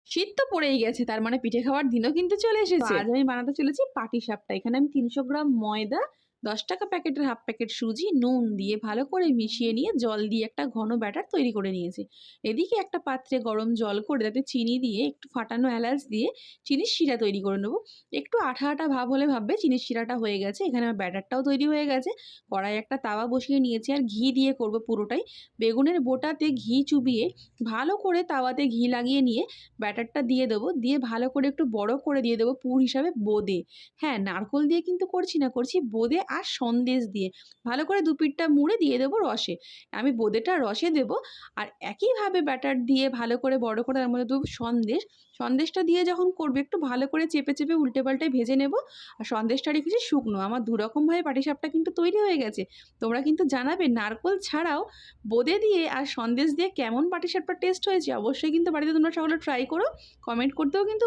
শীত তো পড়েই গেছে, তার মানে পিঠে খাওয়ার দিনও কিন্তু চলে এসেছে। আজ আমি বানাতে চলেছি পাটিসাপটা। এখানে আমি ৩০০ গ্রাম ময়দা, ১০ টাকা প্যাকেটের হাফ প্যাকেট সুজি, নুন দিয়ে ভালো করে মিশিয়ে নিয়ে জল দিয়ে একটা ঘন ব্যাটার তৈরি করে নিয়েছি। এদিকে একটা পাত্রে গরম জল করে তাতে চিনি দিয়ে একটু ফাটানো এলাচ দিয়ে চিনির শিরা তৈরি করে নেবো। একটু আঠা আঠা ভাব হলে ভাববে চিনির শিরাটা হয়ে গেছে। এখানে আমার ব্যাটারটাও তৈরি হয়ে গেছে। কড়াইয়ে একটা তাওয়া বসিয়ে নিয়েছি আর ঘি দিয়ে করব পুরোটাই। বেগুনের বোটাতে ঘি চুবিয়ে ভালো করে তাওয়াতে ঘি লাগিয়ে নিয়ে ব্যাটারটা দিয়ে দেবো, দিয়ে ভালো করে একটু বড় করে দিয়ে দেবো পুর হিসাবে বোঁদে। হ্যাঁ, নারকোল দিয়ে কিন্তু করছি না, করছি বোঁদে আর সন্দেশ দিয়ে। ভালো করে দুপিঠটা মুড়ে দিয়ে দেবো রসে। আমি বোঁদেটা রসে দেবো আর একইভাবে ব্যাটার দিয়ে ভালো করে বড় করে তার মধ্যে দেবো সন্দেশ। সন্দেশটা দিয়ে যখন করবে একটু ভালো করে চেপে চেপে উল্টে পাল্টে ভেজে নেব। আর সন্দেশটা রেখেছি শুকনো। আমার দুরকমভাবে পাটিসাপটা কিন্তু তৈরি হয়ে গেছে। তোমরা কিন্তু জানাবে নারকোল ছাড়াও বোঁদে দিয়ে আর সন্দেশ দিয়ে কেমন পাটিসাপটা টেস্ট হয়েছে। অবশ্যই কিন্তু বাড়িতে তোমরা সকলে ট্রাই করো। কমেন্ট করতেও কিন্তু